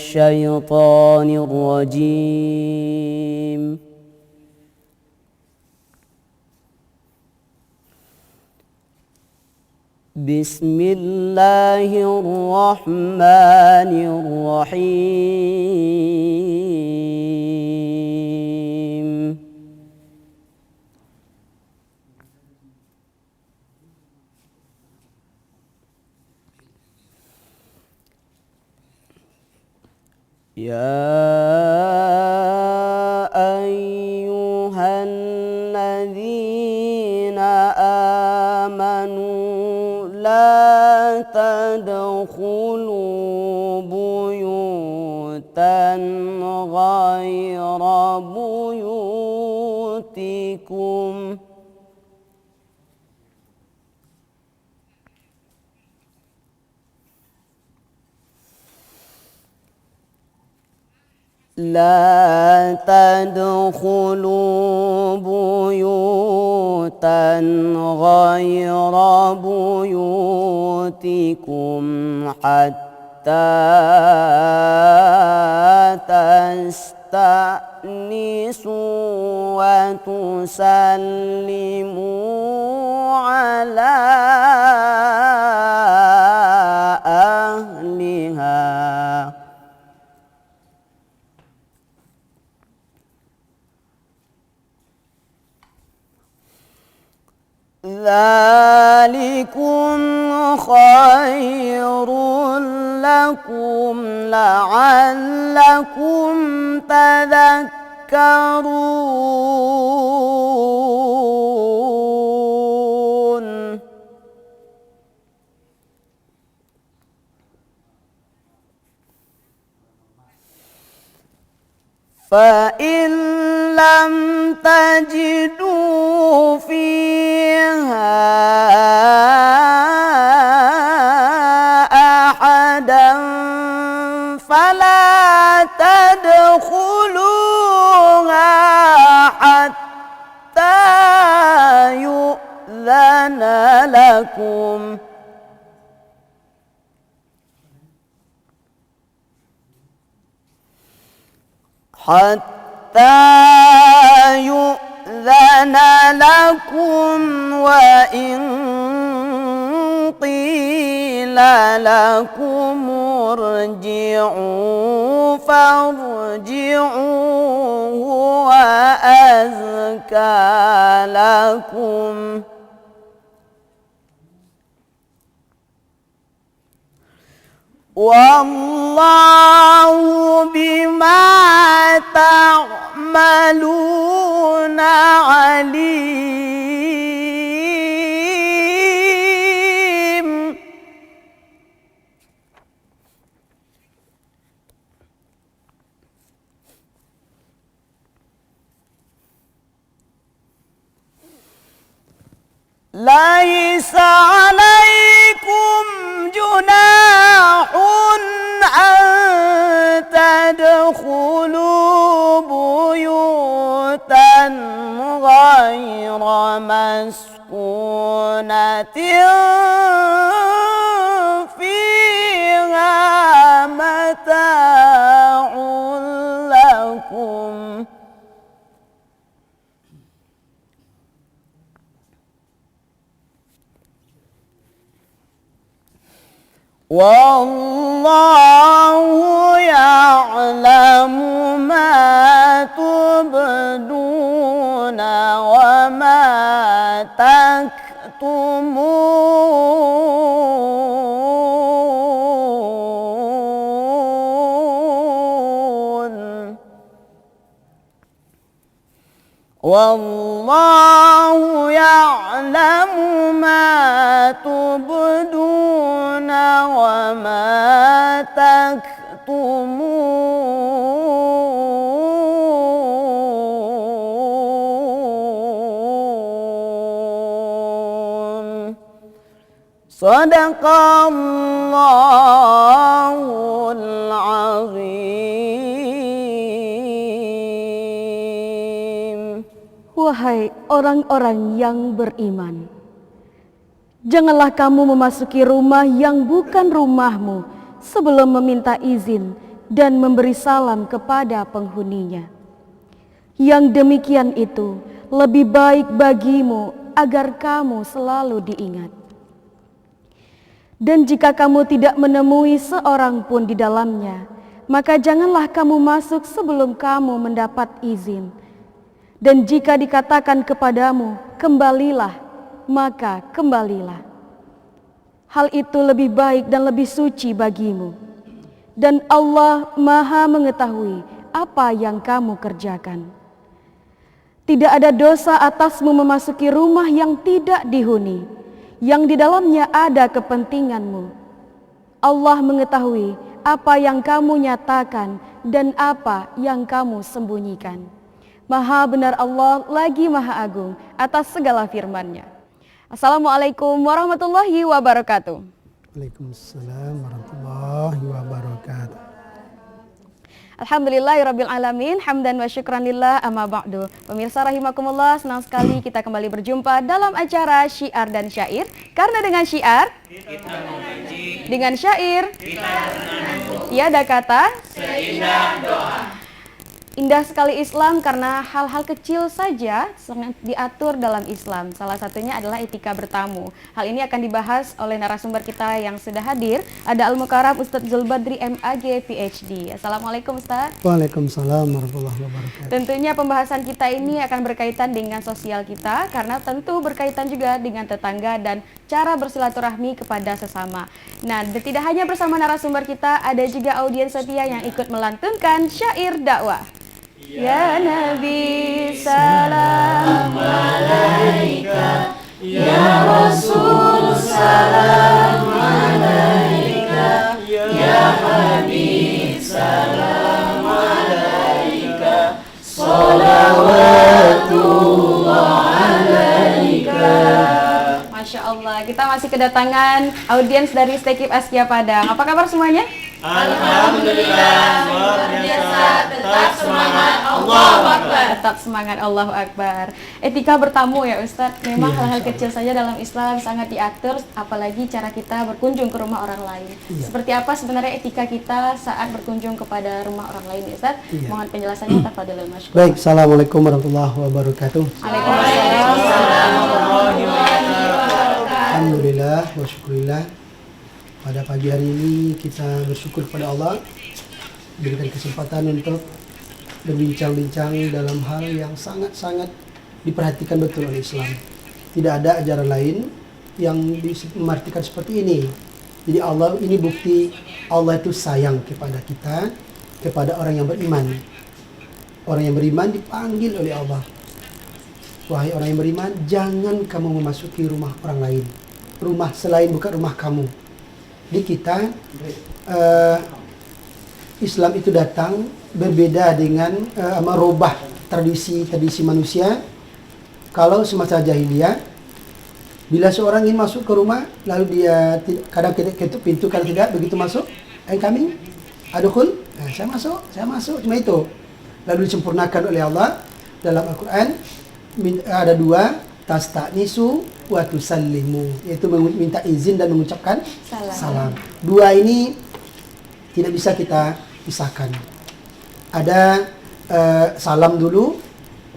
الشيطان الرجيم. بسم الله الرحمن الرحيم. يا أيها الذين آمنوا لا تدخلوا بيوتا غير بيوتكم غير بيوتكم حتى تستأنسوا وتسلموا على أهلها. ذلكم خير لكم لعلكم تذكرون. فإن لم تجدوا فيها أحدا فلا تدخلوها حتى يؤذن لكم وإن قيل لكم ارجعوا فارجعوا هو أزكى لكم والله بما تعملون عليم. ليس عليكم جناح أن تدخلوا بيوتا غير مسكونة فيها متاع لكم والله يعلم ما تبدون وما تكتمون والله يعلم ما تبدون وما تكتمون. صدق الله العظيم. Wahai orang-orang yang beriman, janganlah kamu memasuki rumah yang bukan rumahmu sebelum meminta izin dan memberi salam kepada penghuninya. Yang demikian itu lebih baik bagimu agar kamu selalu diingat. Dan jika kamu tidak menemui seorang pun di dalamnya, maka janganlah kamu masuk sebelum kamu mendapat izin. Dan jika dikatakan kepadamu, kembalilah, maka kembalilah. Hal itu lebih baik dan lebih suci bagimu. Dan Allah Maha mengetahui apa yang kamu kerjakan. Tidak ada dosa atasmu memasuki rumah yang tidak dihuni, yang di dalamnya ada kepentinganmu. Allah mengetahui apa yang kamu nyatakan dan apa yang kamu sembunyikan. Maha benar Allah lagi Maha Agung atas segala firman-Nya. Assalamualaikum warahmatullahi wabarakatuh. Waalaikumsalam warahmatullahi wabarakatuh. Alhamdulillahirabbil alamin, hamdan wa syukran lillah, amma ba'du. Pemirsa rahimakumullah, senang sekali kita kembali berjumpa dalam acara Syiar dan Syair. Karena dengan syiar kita mengaji, dengan syair kita menanam, tiada kata seindah doa. Indah sekali Islam karena hal-hal kecil saja sangat diatur dalam Islam. Salah satunya adalah etika bertamu. Hal ini akan dibahas oleh narasumber kita yang sudah hadir. Ada Al-Mukarram Ustadz Zulbadri MAG PhD. Assalamualaikum Ustadz. Waalaikumsalam warahmatullahi wabarakatuh. Tentunya pembahasan kita ini akan berkaitan dengan sosial kita karena tentu berkaitan juga dengan tetangga dan cara bersilaturahmi kepada sesama. Nah, tidak hanya bersama narasumber kita, ada juga audiens setia yang ikut melantunkan syair dakwah. Ya Nabi salam alaika, ya Rasul salam alaika, ya Habib salam alaika, salawatullah alaika. Masya Allah, kita masih kedatangan audiens dari Stekip Askia Padang. Apa kabar semuanya? Alhamdulillah, luar biasa, tetap semangat, Allahu Akbar. Tetap semangat, Allahu Akbar. Etika bertamu ya Ustadz, memang hal-hal kecil saja dalam Islam sangat diatur, apalagi cara kita berkunjung ke rumah orang lain. Seperti apa sebenarnya etika kita saat berkunjung kepada rumah orang lain Ustadz? Mohon penjelasannya tafadhalul mashkur. Baik, assalamualaikum warahmatullahi wabarakatuh. Waalaikumsalam. Alhamdulillah wa syukurillah. Pada pagi hari ini kita bersyukur kepada Allah diberikan kesempatan untuk berbincang-bincang dalam hal yang sangat-sangat diperhatikan betul oleh Islam. Tidak ada ajaran lain yang mengartikan seperti ini. Jadi Allah ini bukti Allah itu sayang kepada kita, kepada orang yang beriman. Orang yang beriman dipanggil oleh Allah. Wahai orang yang beriman, jangan kamu memasuki rumah orang lain. Rumah selain bukan rumah kamu. Di kita Islam itu datang berbeda dengan merubah tradisi manusia. Kalau semasa jahiliyah, bila seorang ingin masuk ke rumah, lalu dia kadang ketuk pintu, kalau tidak begitu masuk, kami adkhul, saya masuk, cuma itu. Lalu disempurnakan oleh Allah dalam Al-Quran, ada dua, tasta'nisu wa tusallimu, yaitu minta izin dan mengucapkan salam. Dua ini tidak bisa kita pisahkan. Ada salam dulu,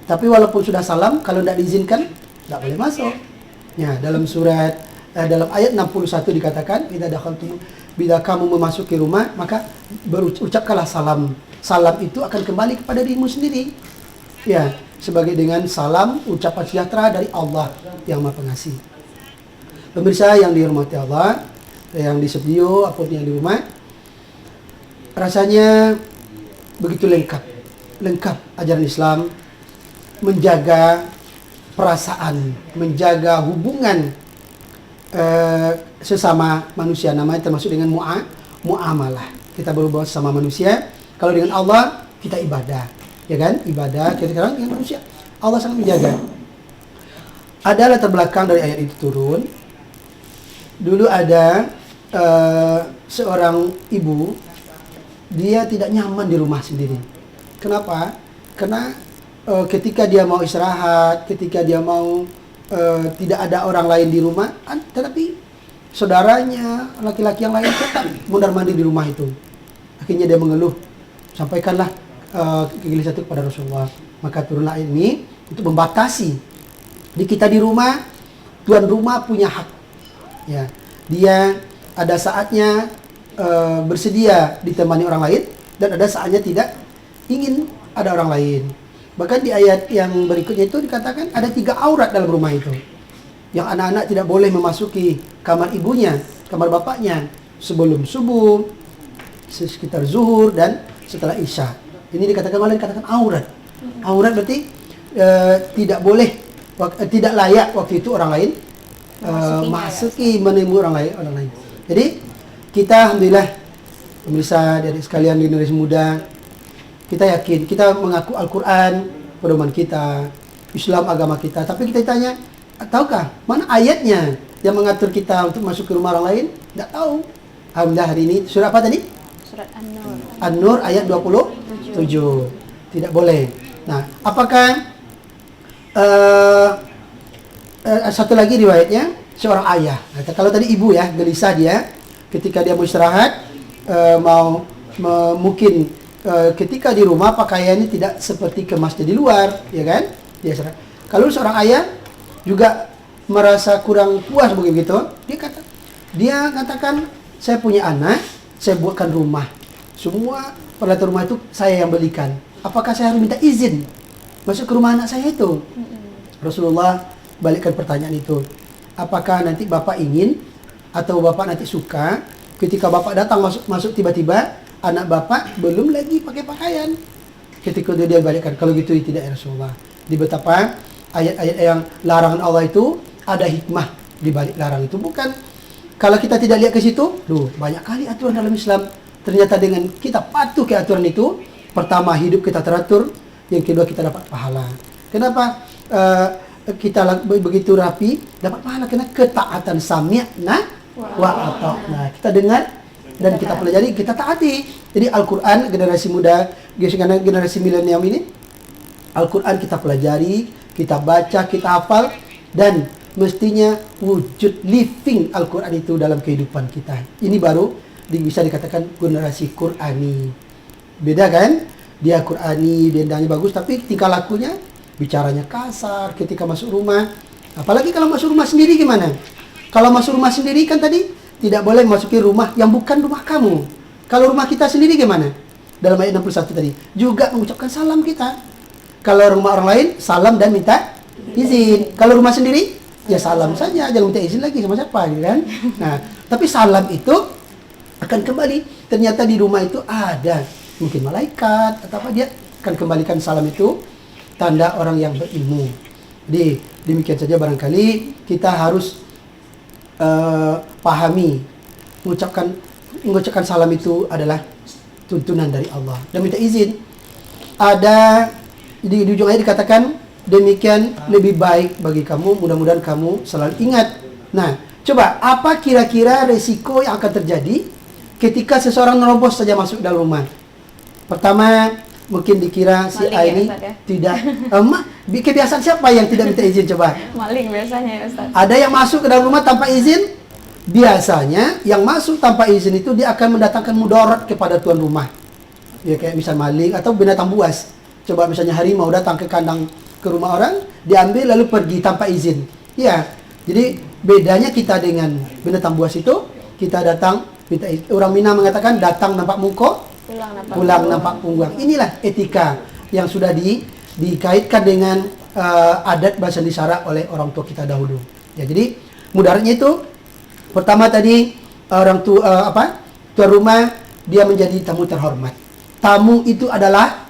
tapi walaupun sudah salam, kalau tidak diizinkan, tidak boleh masuk. Ya, dalam surat dalam ayat 61 dikatakan, bila kamu memasuki rumah, maka berucapkanlah salam. Salam itu akan kembali kepada dirimu sendiri. Ya, sebagai dengan salam ucapan sejahtera dari Allah yang Maha Pengasih. Pemirsa yang dihormati Allah, yang di studio ataupun yang di rumah, rasanya begitu lengkap ajaran Islam menjaga perasaan, menjaga hubungan sesama manusia, namanya termasuk dengan muamalah. Kita berhubungan sama manusia. Kalau dengan Allah kita ibadah, ya kan? Ibadah kita sekarang dengan manusia. Allah sangat menjaga. Ada latar belakang dari ayat itu turun. Dulu ada seorang ibu, dia tidak nyaman di rumah sendiri. Kenapa? Karena ketika dia mau istirahat, ketika dia mau tidak ada orang lain di rumah, tetapi saudaranya, laki-laki yang lain tetap mondar-mandir di rumah itu. Akhirnya dia mengeluh, sampaikanlah kegelisahan itu kepada Rasulullah. Maka turunlah ayat ini untuk membatasi. Di kita di rumah, tuan rumah punya hak. Ya, dia ada saatnya bersedia ditemani orang lain, dan ada saatnya tidak ingin ada orang lain. Bahkan di ayat yang berikutnya itu dikatakan ada 3 aurat dalam rumah itu. Yang anak-anak tidak boleh memasuki kamar ibunya, kamar bapaknya sebelum subuh, sekitar zuhur, dan setelah isya. Ini dikatakan malah dikatakan aurat. Aurat berarti tidak boleh, tidak layak waktu itu orang lain masuki menemui orang lain. Jadi kita alhamdulillah pemirsa dari sekalian di generasi muda, kita yakin, kita mengaku Al-Quran pedoman kita, Islam agama kita, tapi kita tanya, tahukah mana ayatnya yang mengatur kita untuk masuk ke rumah orang lain? Tidak tahu. Alhamdulillah hari ini surah apa tadi? Surat An-Nur. An-Nur ayat 27. Tidak boleh. Nah, apakah satu lagi riwayatnya seorang ayah. Nah, kalau tadi ibu ya, gelisah dia ketika dia mau istirahat, mungkin ketika di rumah pakaiannya tidak seperti kemasnya di luar, ya kan? Dia istirahat. Kalau seorang ayah juga merasa kurang puas begitu, dia katakan, saya punya anak, saya buatkan rumah. Semua peralatan rumah itu saya yang belikan. Apakah saya harus minta izin masuk ke rumah anak saya itu? Rasulullah balikkan pertanyaan itu. Apakah nanti bapak ingin atau bapak nanti suka ketika bapak datang masuk tiba-tiba anak bapak belum lagi pakai pakaian? Ketika dia balikkan, kalau gitu tidak ya Rasulullah. Di betapa ayat-ayat yang larangan Allah itu ada hikmah di balik larang itu. Bukan kalau kita tidak lihat ke situ, banyak kali aturan dalam Islam. Ternyata dengan kita patuh ke aturan itu, pertama hidup kita teratur, yang kedua kita dapat pahala. Kenapa kita begitu rapi dapat pahala? Karena ketaatan sami'na wa ata'na. Kita dengar dan kita pelajari, kita taati. Jadi Al-Quran, generasi muda, generasi milenial ini, Al-Quran kita pelajari, kita baca, kita hafal, dan mestinya wujud living Al-Quran itu dalam kehidupan kita. Ini baru bisa dikatakan generasi Qurani. Beda kan? Dia Qurani, dendanya bagus, tapi tingkah lakunya, bicaranya kasar ketika masuk rumah. Apalagi kalau masuk rumah sendiri gimana? Kalau masuk rumah sendiri kan tadi tidak boleh masuki rumah yang bukan rumah kamu. Kalau rumah kita sendiri gimana? Dalam ayat 61 tadi juga mengucapkan salam kita. Kalau rumah orang lain, salam dan minta izin. Kalau rumah sendiri, ya salam saja, jangan minta izin lagi sama siapa, gitu kan? Nah, tapi salam itu akan kembali. Ternyata di rumah itu ada mungkin malaikat atau apa, dia akan kembalikan salam itu, tanda orang yang berilmu. Jadi demikian saja barangkali kita harus pahami, mengucapkan salam itu adalah tuntunan dari Allah dan minta izin. Ada di ujung ayat dikatakan, demikian lebih baik bagi kamu, mudah-mudahan kamu selalu ingat. Nah, coba apa kira-kira resiko yang akan terjadi ketika seseorang nerobos saja masuk dalam rumah? Pertama, mungkin dikira si A ini tidak kebiasaan siapa yang tidak minta izin, coba? Maling biasanya ya Ustaz. Ada yang masuk ke dalam rumah tanpa izin? Biasanya yang masuk tanpa izin itu dia akan mendatangkan mudarat kepada tuan rumah. Ya, kayak misal maling atau binatang buas. Coba misalnya harimau datang ke kandang ke rumah orang, diambil lalu pergi tanpa izin. Ya, jadi bedanya kita dengan binatang buas itu, kita datang minta izin. Orang Minang mengatakan datang nampak muka, pulang nampak punggung. Inilah etika yang sudah dikaitkan dengan adat bahasa Isyarat oleh orang tua kita dahulu. Ya, jadi mudaratnya itu pertama tadi orang tua tuan rumah dia menjadi tamu terhormat. Tamu itu adalah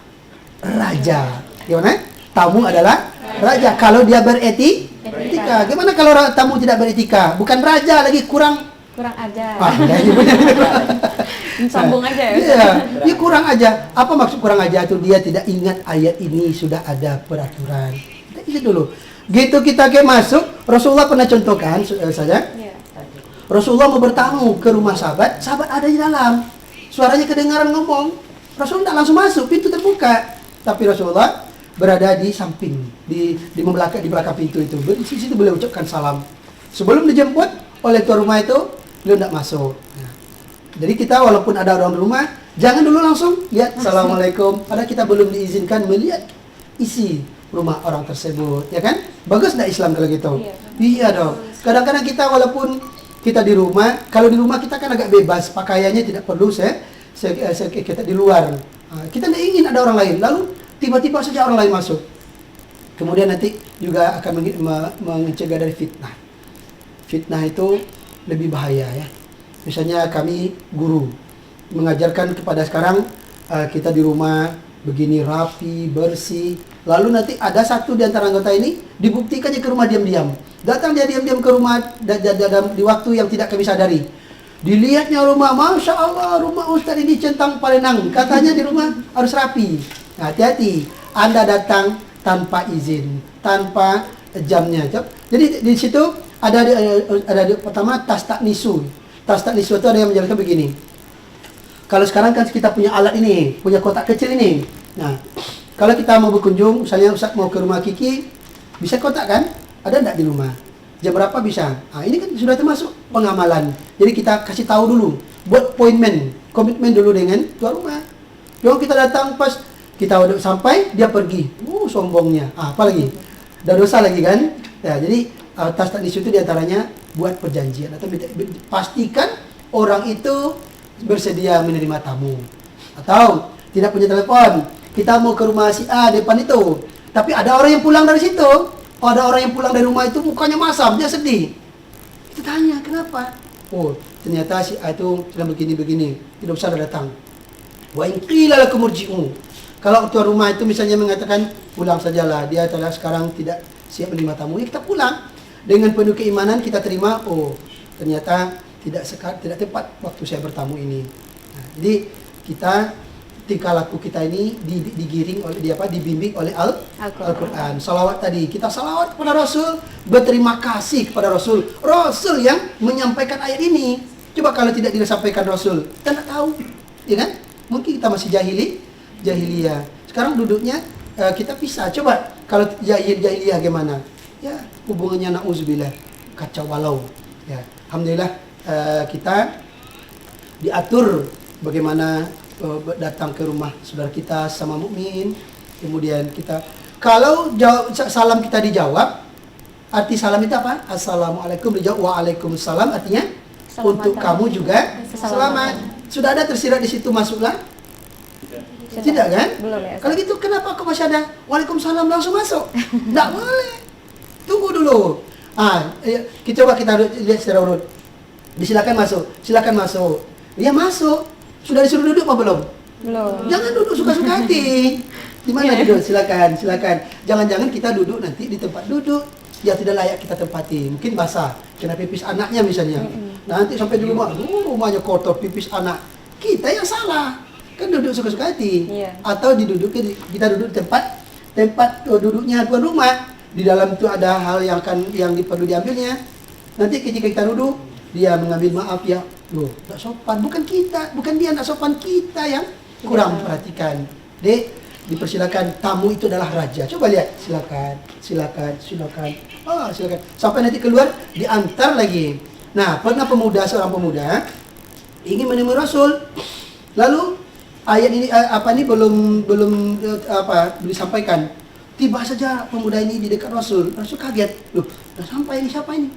raja. Gimana? Tamu adalah raja kalau dia beretika. Gimana kalau tamu tidak beretika? Bukan raja lagi, kurang aja. Sambung aja ya. Iya, dia kurang aja. Apa maksud kurang aja itu? Dia tidak ingat ayat ini sudah ada peraturan. Kita izin dulu. Gitu kita masuk, Rasulullah pernah contohkan saja. Rasulullah mau bertamu ke rumah sahabat ada di dalam. Suaranya kedengaran ngomong. Rasulullah tidak langsung masuk, pintu terbuka. Tapi Rasulullah berada di samping, di belakang pintu itu. Di situ boleh ucapkan salam. Sebelum dijemput oleh tuan rumah itu, beliau tidak masuk. Nah, Jadi kita walaupun ada orang di rumah, jangan dulu langsung lihat Assalamualaikum, padahal kita belum diizinkan melihat isi rumah orang tersebut, ya kan? Bagus nggak Islam kalau gitu? Iya dong. Kadang-kadang kita walaupun kita di rumah, kalau di rumah kita kan agak bebas, pakaiannya tidak perlu kita di luar. Kita tidak ingin ada orang lain, lalu tiba-tiba saja orang lain masuk. Kemudian nanti juga akan mencegah dari fitnah. Fitnah itu lebih bahaya ya. Misalnya kami guru mengajarkan kepada sekarang kita di rumah begini rapi, bersih. Lalu nanti ada satu di antara anggota ini dibuktikannya ke rumah diam-diam. Datang dia diam-diam ke rumah di waktu yang tidak kami sadari. Dilihatnya rumah, Masya Allah, rumah Ustaz ini centang palenang. Katanya di rumah harus rapi. Nah, hati-hati, Anda datang tanpa izin, tanpa jamnya. Jadi di situ ada pertama tas tak nisu. Tas tak nisu itu ada yang menjelaskan begini. Kalau sekarang kan kita punya alat ini, punya kotak kecil ini. Nah, kalau kita mau berkunjung, misalnya Ustaz mau ke rumah Kiki, bisa kotak kan? Ada enggak di rumah? Jam berapa bisa? Nah, ini kan sudah termasuk pengamalan. Jadi kita kasih tahu dulu, buat komitmen dulu dengan tuan rumah. Jangan kita datang pas kita udah sampai, dia pergi. Sombongnya. Apa lagi? Udah dosa lagi kan? Ya, jadi tas tak nisu itu diantaranya buat perjanjian atau pastikan orang itu bersedia menerima tamu. Atau tidak punya telepon, kita mau ke rumah si A depan itu, tapi ada orang yang pulang dari situ, ada orang yang pulang dari rumah itu mukanya masam, dia sedih. Kita tanya kenapa? Oh, ternyata si A itu sedang begini-begini, tidak usah datang. Wa in qila lakum irji'u. Kalau tuan rumah itu misalnya mengatakan pulang sajalah, dia telah sekarang tidak siap menerima tamu, ya kita pulang. Dengan penuh keimanan kita terima, oh ternyata tidak tepat waktu saya bertamu ini. Nah, jadi kita tingkah laku kita ini digiring oleh dibimbing oleh Al-Quran. Salawat tadi, kita salawat kepada Rasul, berterima kasih kepada Rasul. Rasul yang menyampaikan ayat ini. Coba kalau tidak disampaikan Rasul, kita tidak tahu, ya kan? Mungkin kita masih jahiliyah. Sekarang duduknya kita pisah. Coba kalau jahiliyah gimana? Ya hubungannya na'udzubillah kacau balau. Ya, alhamdulillah kita diatur bagaimana datang ke rumah saudara kita sama mukmin. Kemudian kita kalau salam kita dijawab, arti salam itu apa? Assalamualaikum, dijawab waalaikumsalam, artinya untuk kamu juga selamat. Sudah ada tersirat di situ, masuklah. Tidak kan? Belum ya. Kalau gitu kenapa kok masih ada waalaikumsalam langsung masuk? Tidak boleh. Tunggu dulu. Coba kita lihat secara urut. Silakan masuk. Dia masuk. Sudah disuruh duduk apa belum? Belum. Jangan duduk suka-suka hati. Di mana duduk? Silakan. Jangan-jangan kita duduk nanti di tempat duduk yang tidak layak kita tempati. Mungkin basah, kena pipis anaknya misalnya. Nanti sampai di rumah, rumahnya kotor, pipis anak. Kita yang salah. Kan duduk suka-suka hati. Atau kita duduk di tempat duduknya tuan rumah. Di dalam itu ada hal yang perlu diambilnya. Nanti ketika kita duduk, dia mengambil maaf ya. Loh, tak sopan. Bukan dia tak sopan, kita yang kurang perhatikan. Dek, dipersilakan, tamu itu adalah raja. Coba lihat, silakan. Silakan. Sampai nanti keluar, diantar lagi. Nah, pernah seorang pemuda ingin menemui Rasul. Lalu ayat ini belum disampaikan. Tiba saja pemuda ini di dekat Rasul. Rasul kaget. Loh, udah sampai ini, siapa ini?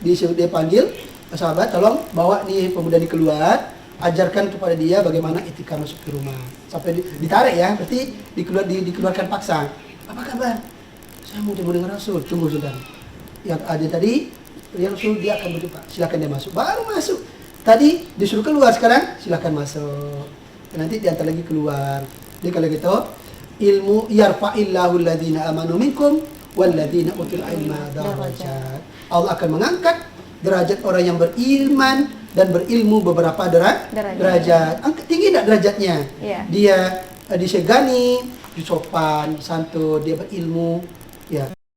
Dia panggil sahabat, tolong bawa nih pemuda ini keluar, ajarkan kepada dia bagaimana etika masuk ke rumah. Sampai ditarik ya, berarti dikeluarkan paksa. Apa kabar? Saya mau dengan Rasul. Tunggu saudara. Yang ada tadi, Rasul dia akan berjumpa. Silakan dia masuk. Baru masuk. Tadi disuruh keluar, sekarang silakan masuk. Nanti diantar lagi keluar. Jadi kalau gitu, ilmu yarfa'illahu alladhina amanu minkum walladhina utul ilma darajat. Allah akan mengangkat derajat orang yang beriman dan berilmu beberapa derajat. Tinggi tidak derajatnya? Dia disegani, sopan, santun, dia berilmu. Ya,